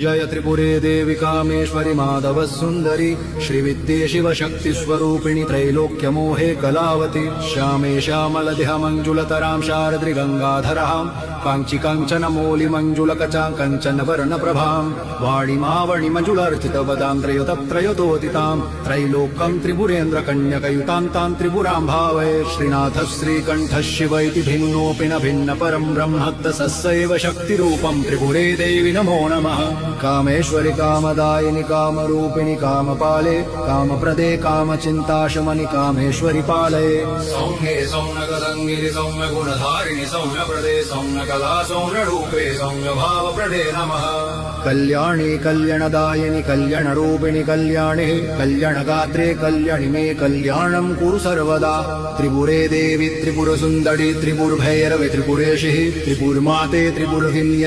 जय त्रिपुरे देवी कामेश्वरि माधव सुंदरी श्रीविद्ये शिवशक्तिस्वरूपिणि त्रैलोक्यमोहे कलावति श्यामे श्यामलदेह मंजुलतरां शारद्रि गंगाधरां कांची कांचन मौलि मंजुलकचां कंचन वर्णप्रभां वाणिमावणि मंजुलार्चितवदां त्रयोतोदितां त्रैलोक्यं त्रिपुरेन्द्र कन्यकयुतां तां त्रिपुरां भावये श्रीनाथ श्रीकण्ठः शिव इति भिन्नोऽपि न भिन्न परं ब्रह्मत्तसस्यैव शक्तिरूपं त्रिपुरे देवी नमो नमः। कामेश्वरि कामदायिनि कामरूपिणि कामपाले कामप्रदे कामचिन्ताशमनि कामेश्वरि पालये सौम्ये सौम्यगदङ्गिनि सौम्यगुणधारिणि सौम्यप्रदे सौम्यकला सौम्यरूपे सौम्यभावप्रदे नमः। कल्याणी कल्याणदायिनि कल्याणरूपिणि कल्याणे कल्याणगात्रे कल्याणि मे कल्याणं कुरु सर्वदा त्रिपुरे देवी त्रिपुरसुन्दरी त्रिपुरभैरवे त्रिपुरेशिः त्रिपुरमाते त्रिपुरहिन्य